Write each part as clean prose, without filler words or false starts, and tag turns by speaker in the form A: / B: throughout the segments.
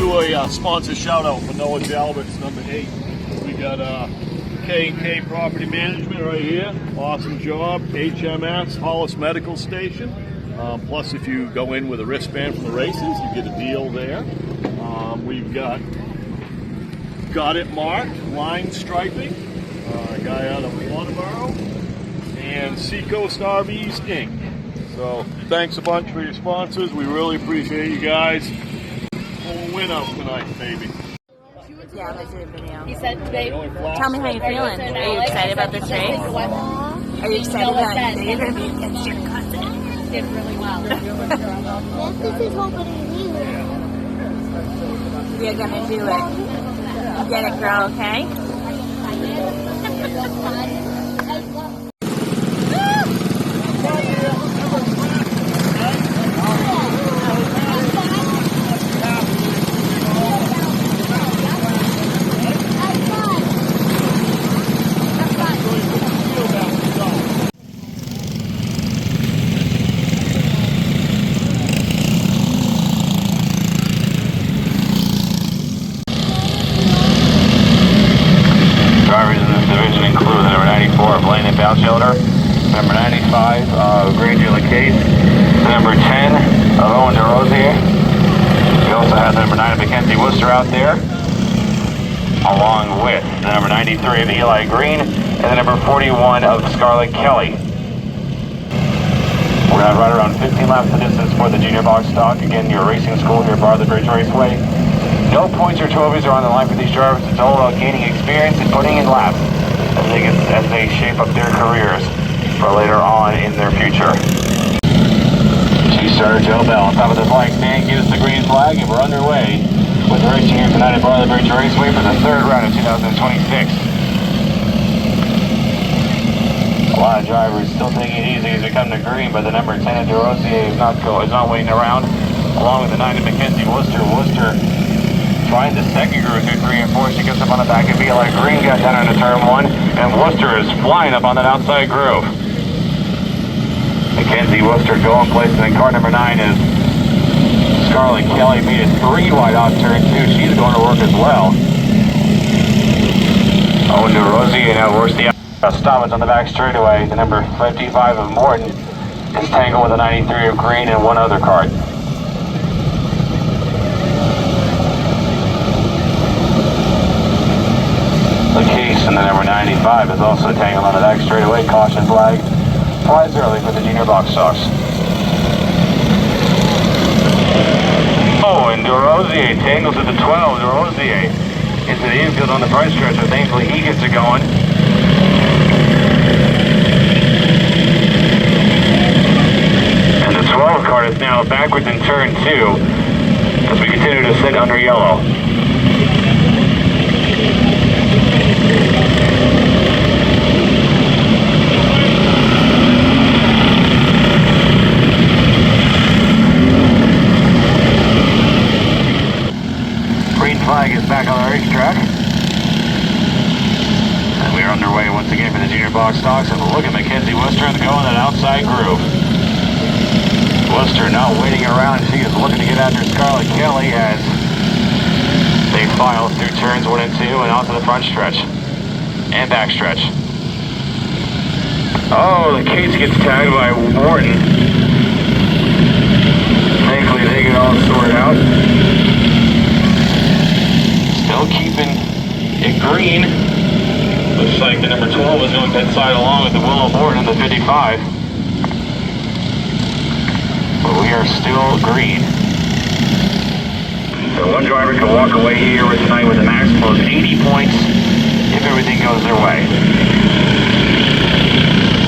A: do a sponsor shout out for Noah Jalbert's number 8. We got K&K Property Management right here. Awesome job. HMS, Hollis Medical Station. Plus, if you go in with a wristband from the races, you get a deal there. We've got It Marked, line striping. A guy out of Waterboro. And Seacoast RVs Inc. So, thanks a bunch for your sponsors. We really appreciate you guys. We'll win out tonight, baby.
B: Yeah, I liked the video.
C: He said, babe,
B: tell me how you're feeling. Are you excited about this race? Are you excited that you're going to be against your cousin?
C: Did really well.
D: Memphis is hoping to do it.
B: You're going to do it. Get it, girl, okay?
E: Shelter, number 95 of Granger Case, number 10 of Owen DeRosier. We also have the number 9 of Mackenzie Worcester out there, along with the number 93 of Eli Green and the number 41 of Scarlett Kelly. We're going to run around 15 laps of distance for the junior box stock. Again, your racing school here at Bartlett Bridge Raceway. No points or trophies are on the line for these drivers. It's all about gaining experience and putting in laps as they shape up their careers for later on in their future. Two-star Joe Bell on top of the flag stand gives the green flag, and we're underway with racing here tonight at Bartlett Bridge Raceway for the third round of 2026. A lot of drivers still taking it easy as we come to green, but the number 10 of DeRosier is not waiting around, along with the 9 of Mackenzie Worcester. Worcester trying the second groove, good reinforced. She gets up on the back of Eli Green, got down into turn 1, and Worcester is flying up on that outside groove. Mackenzie Worcester going place, and then car number 9 is Scarlett Kelly, made it 3 wide off turn 2. She's going to work as well. Owen DeRosier now works the stoppage on the back straightaway. The number 55 of Morton is tangled with the 93 of Green and one other cart. The Case and the number 95 is also tangled on the back straightaway. Caution flag flies early for the junior box stocks. Oh, and DeRosier tangles at the 12. DeRosier into the infield on the front stretch, so thankfully he gets it going. And the 12 card is now backwards in turn 2 as we continue to sit under yellow. Green flag is back on the racetrack. And we are underway once again for the junior box stocks. And look at Mackenzie Worcester going that outside groove. Worcester not waiting around. She is looking to get after Scarlett Kelly as they file through turns 1 and 2 and onto the front stretch and back stretch. Oh, the Case gets tagged by Morton. Thankfully they get all sorted out. Still keeping it green. Looks like the number 12 is going pit side along with the Willow Morton and the 55. But we are still green. So one driver can walk away here tonight with a maximum of 80 points if everything goes their way.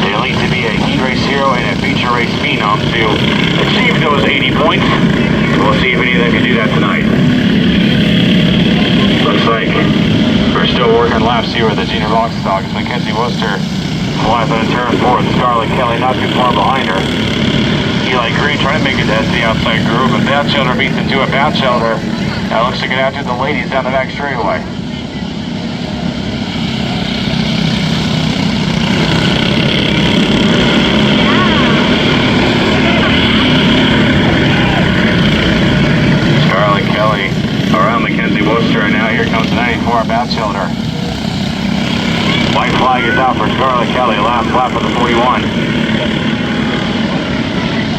E: They need to be a heat race hero and a feature race phenom to achieve those 80 points. We'll see if any of them can do that tonight. Looks like we're still working laps here with the junior box stocks. Mackenzie Worcester flies on turn 4 with Scarlett Kelly not too far behind her. Eli Green trying to make it to the outside groove, and Batchelder beats into a Batchelder. Now looks to get after the ladies down the back straightaway. Scarlett Kelly, all right. 94 Batchelder. White flag is out for Scarlett Kelly, last lap of the 41.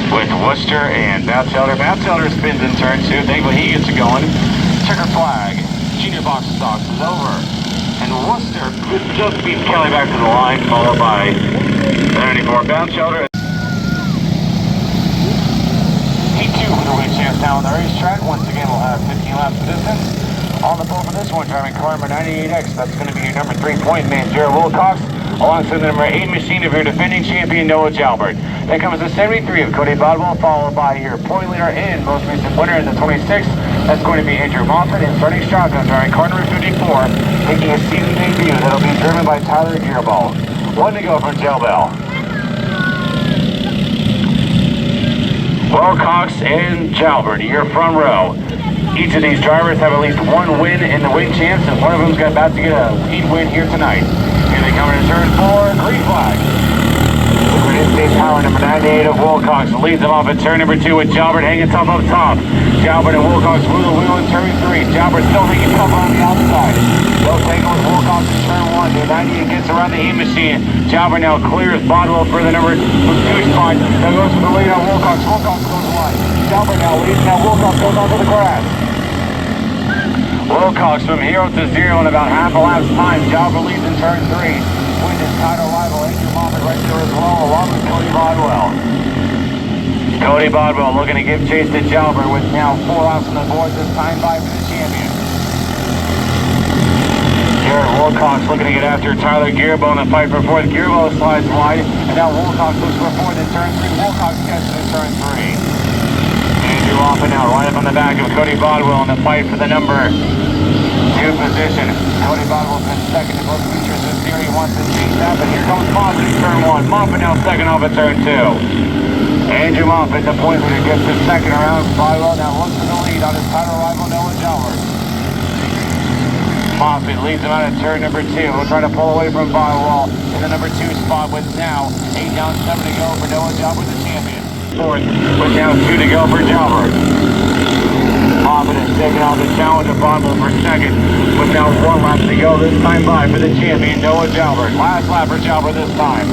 E: With Worcester and Batchelder. Batchelder spins in turn 2. Thankfully he gets it going. Checker flag. Junior box stocks is over. And Worcester just beats Kelly back to the line, followed by 94 Batchelder. Heat 2 for the win chance now on the racetrack. Once again, we'll have 15 laps of distance. On the pole for this one, driving car number 98X. That's going to be your number 3 point man, Jared Wilcox. Alongside the number 8 machine of your defending champion, Noah Jalbert. Then comes the 73 of Cody Bodwell, followed by your point leader and most recent winner in the 26. That's going to be Andrew Moffat. And starting shotgun, driving car number 54, taking a season debut that'll be driven by Tyler Gearball. 1 to go from Jail Bell. Wilcox and Jalbert, your front row. Each of these drivers have at least one win in the win chance, and one of them's about to get a lead win here tonight. Here they come in turn 4, green flag. State power number 98 of Wilcox leads them off at turn number 2 with Jalbert hanging tough up top. Jalbert and Wilcox wheel the wheel in turn 3. Jalbert still hanging tough on the outside. They'll take with Wilcox in turn 1. The 98 gets around the heat machine. Jalbert now clears Bodwell for the number 2 spot. Now goes for the lead on Wilcox. Wilcox goes wide. Jalbert now leads. Now Wilcox goes onto the grass. Wilcox from 0 to 0 in about half a lap's time. Jalbert leads in turn 3. With his title rival, Andrew Moffat, right there as well, along with Cody Bodwell. Cody Bodwell looking to give chase to Jalbert with now 4 laps on the board, this time by for the champion. Jared Wilcox looking to get after Tyler Gearball in the fight for 4th. Gearball slides wide, and now Wilcox looks for 4th in turn 3. Wilcox catches in turn 3. Andrew Moffat now right up on the back of Cody Bodwell in the fight for the number 2 position. Cody Bodwell's been second to both features this year. He wants to change that, but here comes Moffat in turn 1. Moffat now second off at turn 2. Andrew Moffat, the point leader, gets his second around. Bodwell now looks for the lead on his title rival, Noah Jalbert. Moffat leads him out at turn number 2. He'll try to pull away from Bodwell in the number 2 spot with now 8 down, 7 to go for Noah Jalbert, the champion. 4th, with now 2 to go for Jalbert. Moffat is taking on the challenge of Bodwell for 2nd, with now 1 lap to go this time by for the champion, Noah Jalbert. Last lap for Jalbert this time.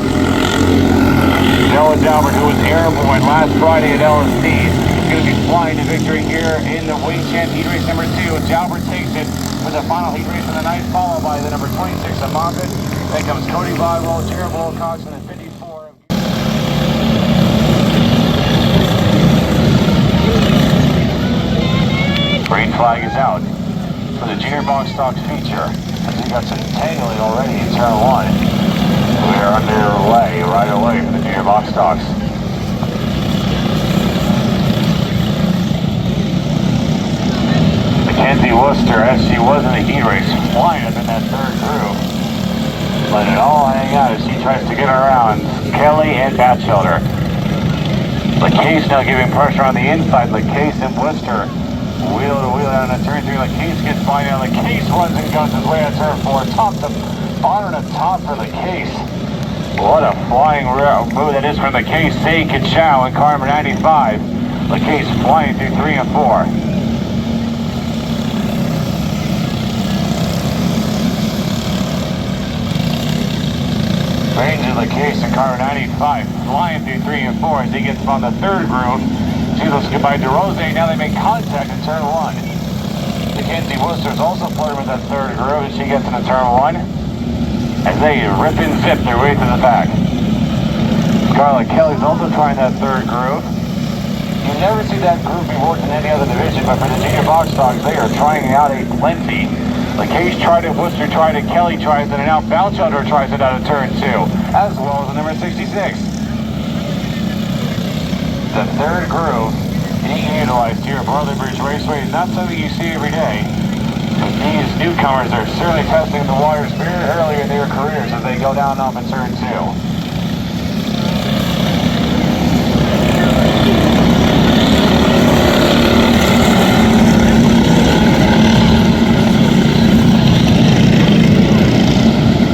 E: Noah Jalbert, who was airborne last Friday at LSC, is going to be flying to victory here in the wing champ heat race number 2. Jalbert takes it for the final heat race of the night, followed by the number 26 of Moffat. Then comes Cody Bodwell, Jared Wilcox, and the 54 of... Green flag is out for the Junior Box Stocks feature. As we got some tangling already in turn 1. We are underway right away for the Junior Box Stocks. Mackenzie Worcester, as she was in the heat race, flying up in that 3rd groove. Let it all hang out as she tries to get around Kelly and Batchelder. LaCase now giving pressure on the inside. LaCase and Worcester. Wheel to wheel down to turn 3. LaCase gets by now. LaCase runs and guns his way on turn 4. Top to bottom to top for LaCase. What a flying move that is from LaCase. Say Kachow in car number 95. LaCase flying through 3 and 4. Range of LaCase in car 95 flying through 3 and 4 as he gets on the 3rd groove. Let's get by DeRose. Now they make contact in turn 1. Mackenzie Worcester's also flirting with that 3rd groove as she gets into turn 1. As they rip and zip their way to the back. Scarlett Kelly's also trying that 3rd groove. You never see that groove be worked in any other division, but for the Junior Box Stocks, they are trying out a plenty. LaCase tried it, Worcester tried it, Kelly tries it, and now Batchelder tries it out of turn 2, as well as the number 66. The 3rd groove being utilized here at Barley Bridge Raceway is not something you see every day. But these newcomers are certainly testing the waters very early in their careers as they go down off in turn 2.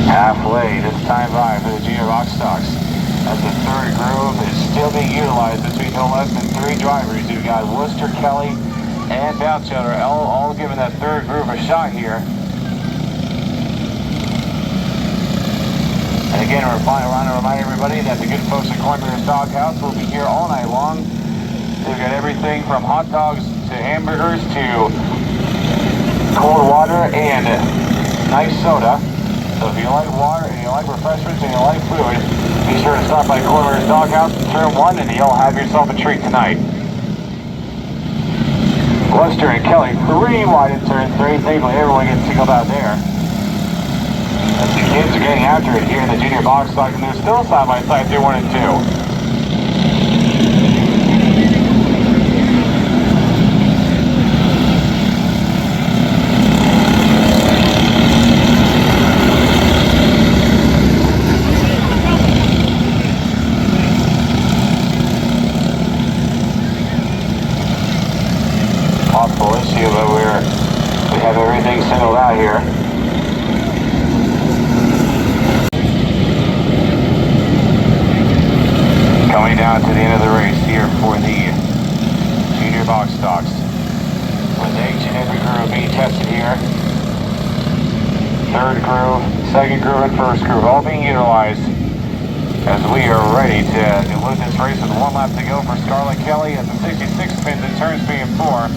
E: Halfway this time by for the Junior Box Stocks. As the 3rd groove is still being utilized between no less than 3 drivers. You've got Worcester, Kelly, and Batchelder all giving that 3rd groove a shot here. And again, we're around to remind everybody that the good folks at Cornbrewer's Doghouse will be here all night long. They've got everything from hot dogs to hamburgers to cold water and nice soda. So if you like water and you like refreshments and you like food, be sure to stop by Cornbrewer's Doghouse in turn 1 and you'll have yourself a treat tonight. Worcester and Kelly 3 wide in turn 3. Thankfully everyone gets singled out there. As the kids are getting after it here in the junior box stock, and they're still side by side through 1 and 2. Possible issue, but we have everything singled out here. Coming down to the end of the race here for the junior box stocks, with each and every groove being tested here. Third groove, second groove, and first groove all being utilized as we are ready to conclude this race with 1 lap to go for Scarlett Kelly as the 66 spins and turns 3 and 4.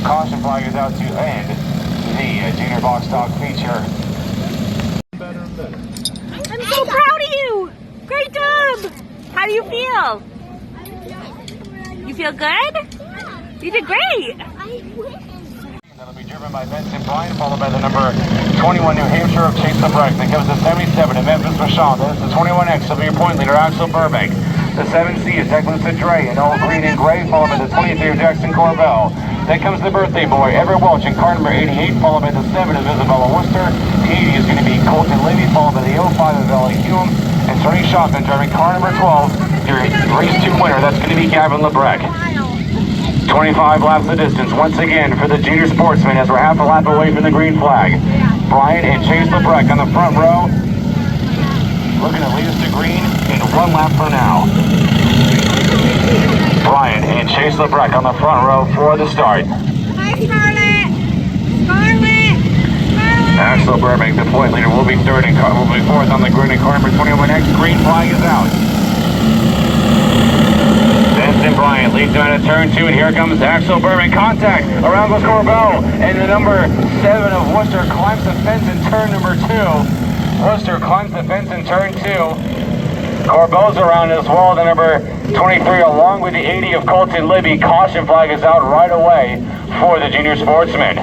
E: Caution flag is out to end the junior box stock feature.
B: I'm so proud of you! Great job! How do you feel? You feel good? You did great!
E: That'll be driven by Benson Bryan, followed by the number 21 New Hampshire of Chase LeBrecht. Then comes the 77 of Memphis Michelle. Then it's the 21X of your point leader, Axel Burbank. The 7C is Declan Cedre in all green and gray, followed by the 23 of Jackson Corbell. Then comes the birthday boy, Everett Welch, in car number 88, followed by the 7 of Isabella Worcester. The 80 is going to be Colton Levy, followed by the 05 of Ellie Hume. And starting shotgun, driving car number 12, your race 2 winner, that's going to be Gavin LeBrecht. 25 laps of distance, once again, for the junior sportsman as we're half a lap away from the green flag. Brian and Chase LeBrecht on the front row, looking to lead us to green in 1 lap from now. Brian and Chase LeBrecht on the front row for the start.
D: Hi, Scarlett! Scarlett! Scarlett!
E: Axel Burbank, the point leader, will be third and will be fourth on the green in car number 21X. Green flag is out. Benson Bryant leads down to turn 2, and here comes Axel Burbank. Contact around goes Corbell, and the number 7 of Worcester climbs the fence in turn number 2. Worcester climbs the fence in turn 2. Corbell's around as well, the number 23, along with the 80 of Colton Libby. Caution flag is out right away for the junior sportsman.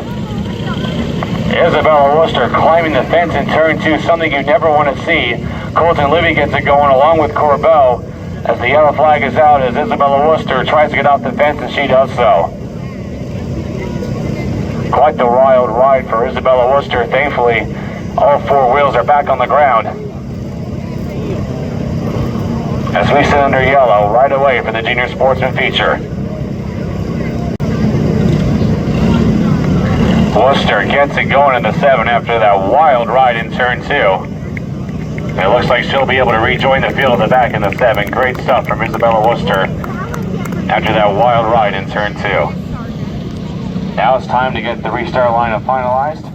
E: Isabella Worcester climbing the fence in turn 2, something you never want to see. Colton Libby gets it going along with Corbell as the yellow flag is out as Isabella Worcester tries to get off the fence, and she does so. Quite the wild ride for Isabella Worcester. Thankfully, all 4 wheels are back on the ground. As we sit under yellow right away for the junior sportsman feature. Worcester gets it going in the 7 after that wild ride in turn 2. It looks like she'll be able to rejoin the field at the back in the 7. Great stuff from Isabella Worcester after that wild ride in turn 2. Now it's time to get the restart lineup finalized.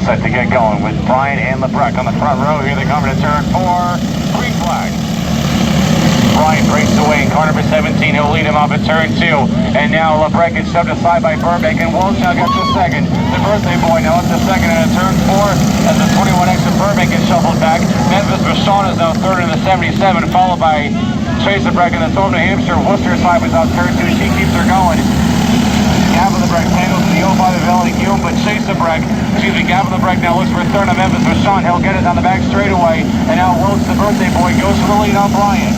E: Set to get going with Brian and LeBrecht on the front row. Here they come to turn 4. Green flag. Bryant breaks away in car number 17. He'll lead him off at turn 2. And now LeBrec gets shoved aside by Burbank, and Welch now gets the second. The birthday boy now up to second in a turn 4 as the 21X of Burbank gets shuffled back. Memphis Vachon is now third in the 77, followed by Chase LeBrec in the Thorpe, New Hampshire. Worcester side was out turn 2. She keeps her going. Gavin LeBrec tangles to the 05 of LEQ, but Chase LeBrec, Gavin LeBrec now looks for a third on Memphis Vachon. He'll get it down the back straightaway, and now Welch, the birthday boy, goes for the lead on Bryant.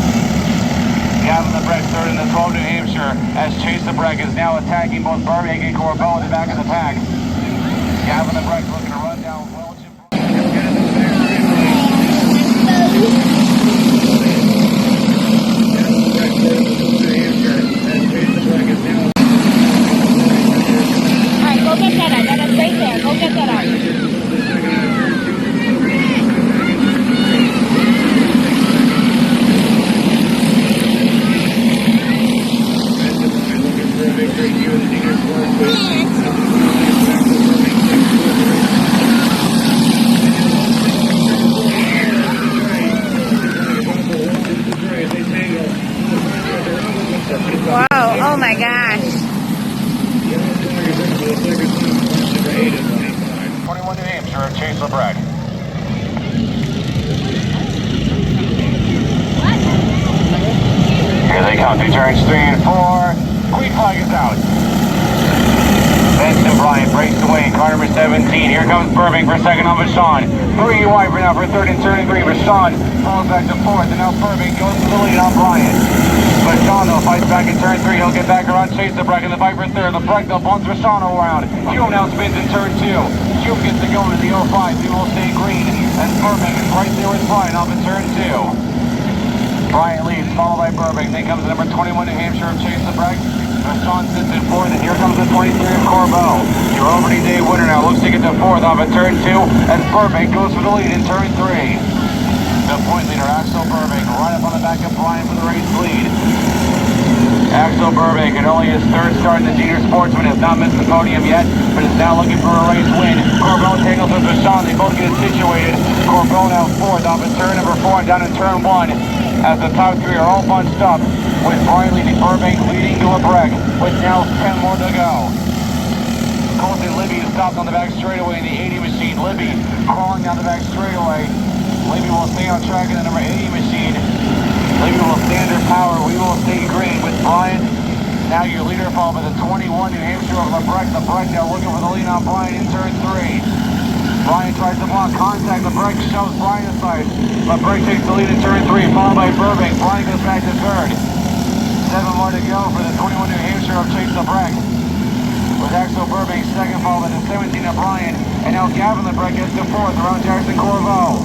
E: Gavin LeBrec third in the 12 New Hampshire as Chase LeBrec is now attacking both Burbank and Corbeau in the back of the pack. Gavin LeBrec looking to run down Welch.
B: Alright, go get that out. That is right there. Go get that out.
D: Whoa, oh my gosh.
E: 21 New Hampshire of Chase LeBrec. Here they come through turns 3 and 4. Green flag is out. Benson Bryant breaks away in car number 17. Here comes Burbank for second on Vachon. 3 wide for now for third and turn 3. Vachon falls back to fourth, and now Burbank goes for the lead on Bryant. Vachon though fights back in turn 3. He'll get back around Chase LeBrec in the fight for third. LeBrec though bumps Vachon around. Hume now spins in turn 2. Hume gets to go into the 05. He will stay green, and Burbank is right there with Bryant off in turn 2. Bryant leads, followed by Burbank. Then comes the number 21 New Hampshire of Chase LeBrec. Vachon sits in fourth, and here comes the 23 of Corbeau. Your Albany Day winner now looks to get to fourth off at turn 2, as Burbank goes for the lead in turn 3. The point leader, Axel Burbank, right up on the back of Bryant for the race lead. Axel Burbank, in only his third start in the junior sportsman, has not missed the podium yet, but is now looking for a race win. Corbeau tangles with Vachon. They both get it situated. Corbeau now fourth off at turn number 4 and down in turn 1. As the top 3 are all bunched up, with Bryant leading Burbank, leading to LeBrec, with now 10 more to go. Colton Libby is stopped on the back straightaway in the 80 machine. Libby crawling down the back straightaway. Libby will stay on track in the number 80 machine. Libby will stay under power. We will stay green with Bryant. Now your leader followed by the 21 New Hampshire of LeBrec. LeBrec now looking for the lead on Bryant in turn 3. Bryant tries to block contact. LeBrec shoves Bryant aside. LeBrec takes the lead in turn 3, followed by Burbank. Bryant goes back to third. 7 more to go for the 21 New Hampshire of Chase LeBrec. With Axel Burbank second, followed by the 17 of Bryant. And now Gavin LeBrec gets to fourth around Jackson Corbeau.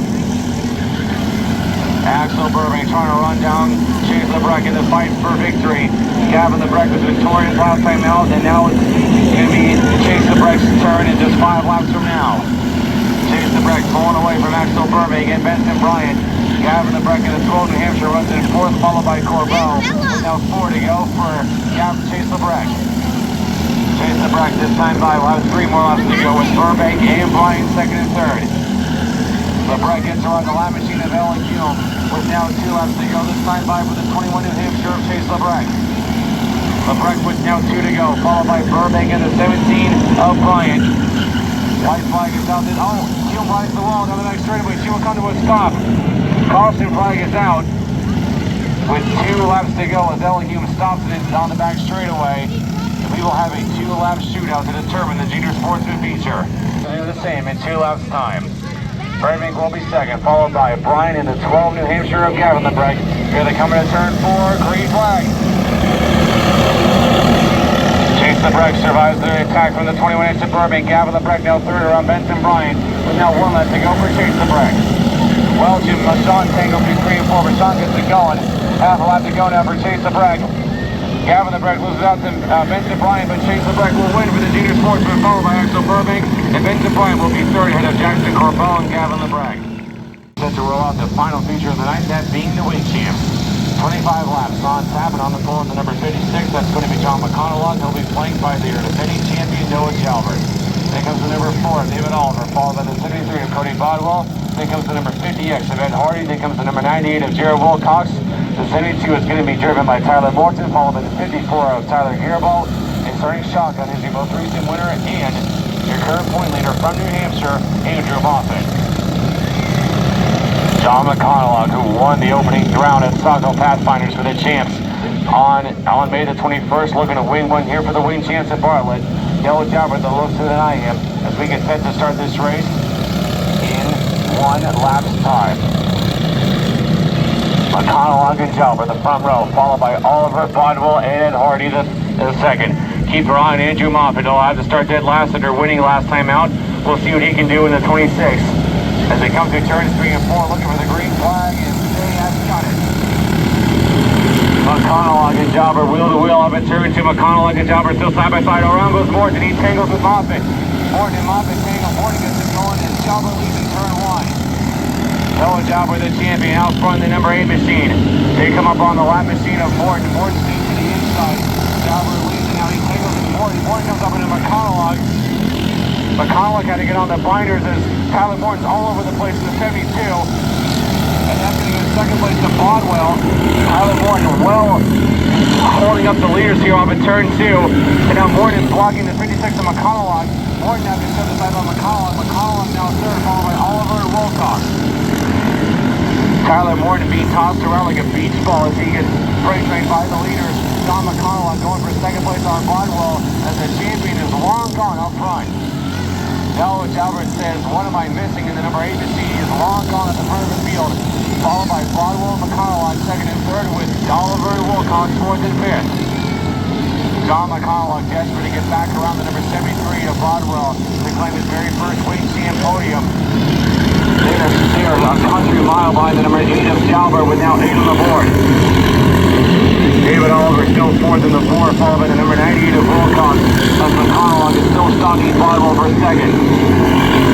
E: Axel Burbank trying to run down Chase LeBrec in the fight for victory. Gavin LeBrec was victorious last time out, and now it's going to be Chase LeBrec's turn in just 5 laps from now. Chase LeBrec pulling away from Axel Burbank and Benson Bryant. Gavin LeBrec in the 12 New Hampshire runs in fourth, followed by Corbeau. Now 4 to go for Chase LeBrec. Chase LeBrec this time by will have 3 more laps to go with Burbank and Bryant second and third. LeBrec gets around the lap machine of LEQ with now 2 laps to go. This time by for the 21 New Hampshire of Chase LeBrec. LeBrec with now 2 to go, followed by Burbank and the 17 of Bryant. White flag is out. Oh, Hume rides the wall down the next straightaway. She will come to a stop. Caution flag is out. With 2 laps to go as LEQ stops it on the back straightaway. We will have a 2-lap shootout to determine the junior sportsman feature. They're the same in 2 laps time. Burbank will be second, followed by Bryant in the 12 New Hampshire of Gavin LeBrec. Here they come into turn 4, green flag. Chase LeBrec survives the attack from the 21 of Burbank. Gavin LeBrec now third around Benson Bryant, with now 1 lap to go for Chase LeBrec. Welch and Vachon tangle through 3 and 4. Vachon gets it going. Half a lap to go now for Chase LeBrec. Gavin LeBrec loses out to Benson Bryant, but Chase LeBrec will win for the junior sportsman, followed by Axel Burbank, and Benson Bryant will be third ahead of Jackson Corbeau and Gavin LeBrec. Set to roll out the final feature of the night, that being the win champ. 25 laps on tap, and on the floor in the number 56, that's going to be John McConnell. He'll be flanked by the defending champion, Noah Jalbert. Then comes the number 4, David Oliver, followed by the 73 of Cody Bodwell. Then comes the number 50X of Ed Hardy. Then comes the number 98 of Jared Wilcox. The 72 is going to be driven by Tyler Morton, followed by the 54 of Tyler Garibaldi. And starting shotgun is your most recent winner and your current point leader from New Hampshire, Andrew Moffett. John McConnell, who won the opening round at Saco Pathfinders for the champs on May the 21st, looking to win one here for the wing champs at Bartlett. Yellow Jobber that looks to deny him as we get set to start this race in 1 lap's time. McConnell and Jobber, the front row, followed by Oliver, Bodwell, and Hardy, the second. Keep your eye on Andrew Moffett. He'll have to start dead last after winning last time out. We'll see what he can do in the 26th. As they come through turns 3 and 4, looking for the green flag, and they have got it. McConnell and Jobber, wheel to wheel up at turn 2. McConnell and Jobber still side by side. Around goes Morton. He tangles with Moffett. Morton and Moffett tangle. Morton gets it going, and Jobber leads in turn 1. Yellow Jobber, the champion, out front the number 8 machine. They come up on the lap machine of Morton. Morton speeds to the inside. Jobber leads, and now he tangles with Morton. Morton comes up into McConnell. McConnell had to get on the binders as Tyler Morton's all over the place in the 72. And that's going to get second place to Bodwell. Tyler Morton well holding up the leaders here off at turn 2. And now Morton blocking the 56 of McConnell. Morton now gets set aside by McConnell. McConnell now third, followed by Oliver and Wilcox. Tyler Morton being tossed around like a beach ball as he gets freight trained by the leaders. Don McConnell going for second place on Bodwell as the champion is long gone up front. Yellow Jalbert says, what am I missing in the number 8 machine? He is long gone at the front of the field, followed by Bodwell and McConnell on second and third with Oliver and Wilcox fourth and fifth. John McConnell desperate to get back around the number 73 of Bodwell to claim his very first wing champ podium. They are a country mile behind the number 8 of Jalbert with now 8 on the board. David Oliver still fourth in the 4, followed by the number 98 of Wilcox. As McConnell is still stalking Bodwell for second.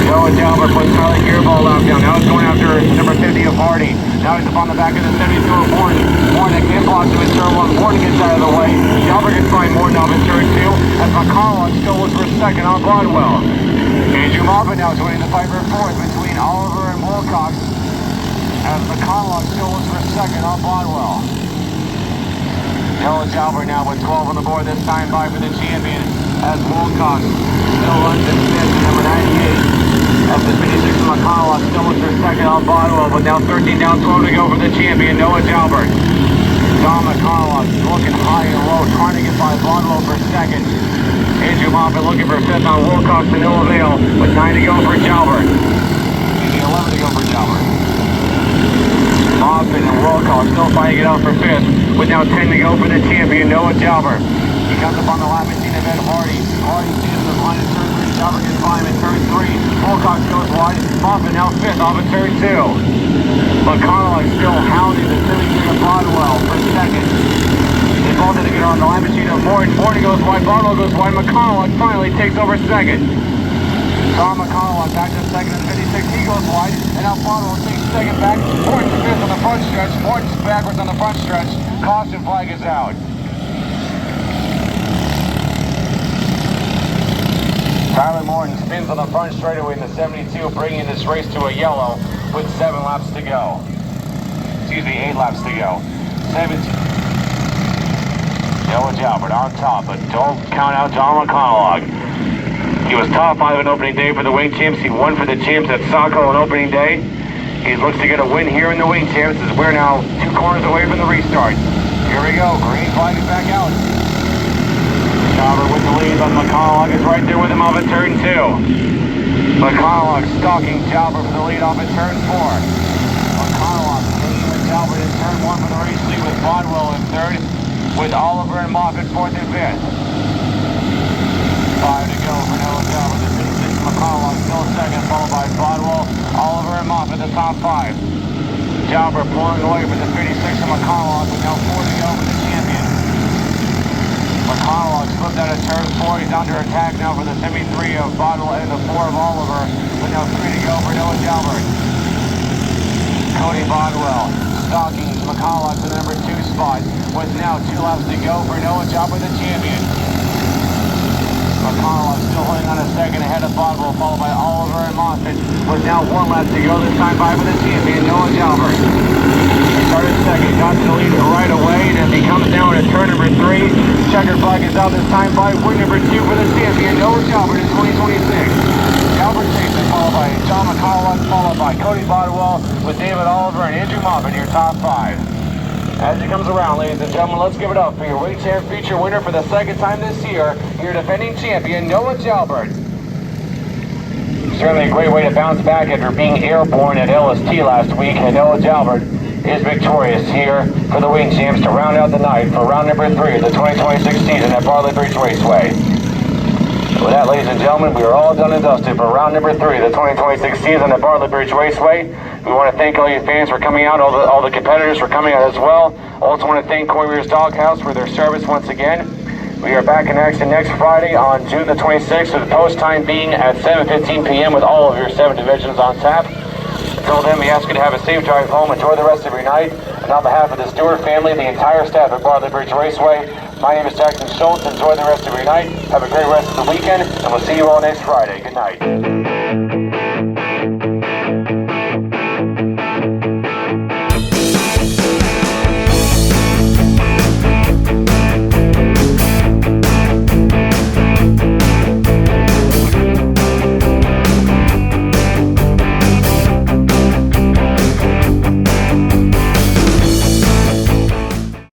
E: Noah Jalbert puts Tyler Garibaldi out down. Now he's going after number 50 of Hardy. Now he's up on the back of the 72 of Morton. Morton again blocks him in turn 1. Morton gets out of the way. Jalbert gets by Morton up in turn 2. As McConnell still looks for second on Bodwell. Andrew Moffett now is winning the fight for fourth between Oliver and Wilcox. As McConnell still looks for second on Bodwell. Yellow Jalbert now with 12 on the board, this time by for the champion as Wilcox still runs in fifth at number 98. As the 56 of McConnell still looks for second on Bodwell, but now 13 down, 12 to go for the champion, Noah Jalbert. Don McConnell looking high and low, trying to get by Bodwell for second. Andrew Moffett looking for fifth on Wilcox to no avail, with 9 to go for Jalbert. 11 to go for Jalbert. Moffett and Wilcox still fighting it out for fifth, with now 10 to go for the champion, Noah Jalbert. He comes up on the lap machine of Ed Hardy. Hardy sees the line in turn 3. Jalbert gets by him in turn 3. Wilcox goes wide. Moffett now fifth off in turn 2. McConnell is still hounding the 73 of Bodwell for second. They both had to get on the line machine of Morton. Morton goes wide. Bodwell goes wide. McConnell finally takes over second. Tom McConnell back to second and 56. He goes wide, and now Bodwell takes second back. Morton's fifth on the front stretch. Morton's backwards on the front stretch. Caution flag is out. Tyler Morton spins on the front straightaway in the 72, bringing this race to a yellow with 7 laps to go. Excuse me, 8 laps to go. 17. Yellow Jalbert on top, but don't count out John McConnell. He was top 5 on opening day for the wing champs. He won for the champs at Saco on opening day. He looks to get a win here in the wing champs as we're now 2 corners away from the restart. Here we go. Green flag is back out. Jalbert with the lead, but McConnell is right there with him off at turn 2. McConnell stalking Jalbert for the lead off at turn 4. McConnell taking with Jalbert in turn 1 for the race lead with Bodwell in third, with Oliver and Moffett fourth and fifth. 5 to go for Noah Jalbert. The 56 McConnell still second, followed by Bodwell, Oliver and Moffett, the top 5. Jalbert pulling away for the 56 of McConnell, with now 4 to go for the champion. McConnell slipped out of turn 4. He's under attack now for the 73 of Bodwell and the 4 of Oliver, with now 3 to go for Noah Jalbert. Cody Bodwell stalking McConnell to the number 2 spot, with now 2 laps to go for Noah Jalbert, the champion. McConnell still holding on a second ahead of Bodwell, followed by Oliver and Moffett, with now 1 lap to go, this time by for the champion, Noah Jalbert. Started second. Got the lead right away, and as he comes down to turn number 3, checkered flag is out this time by win number 2 for the champion, Noah Jalbert in 2026. Jalbert takes it, followed by John McCullough, followed by Cody Bodwell, with David Oliver and Andrew Moffitt, your top 5. As he comes around, ladies and gentlemen, let's give it up for your Wing Champ feature winner for the second time this year, your defending champion, Noah Jalbert. Certainly a great way to bounce back after being airborne at LST last week, and Noah Jalbert is victorious here for the Wing Champs to round out the night for round number 3 of the 2026 season at Bartlett Bridge Raceway. With that, ladies and gentlemen, we are all done and dusted for round number 3 of the 2026 season at Bartlett Bridge Raceway. We want to thank all you fans for coming out, all the competitors for coming out as well. Also want to thank Cormier's Doghouse for their service once again. We are back in action next Friday on June the 26th, with the post time being at 7:15 p.m. with all of your 7 divisions on tap. Until then, we ask you to have a safe drive home. Enjoy the rest of your night. And on behalf of the Stewart family, the entire staff at Bartlett Bridge Raceway, my name is Jackson Schultz. Enjoy the rest of your night. Have a great rest of the weekend, and we'll see you all next Friday. Good night.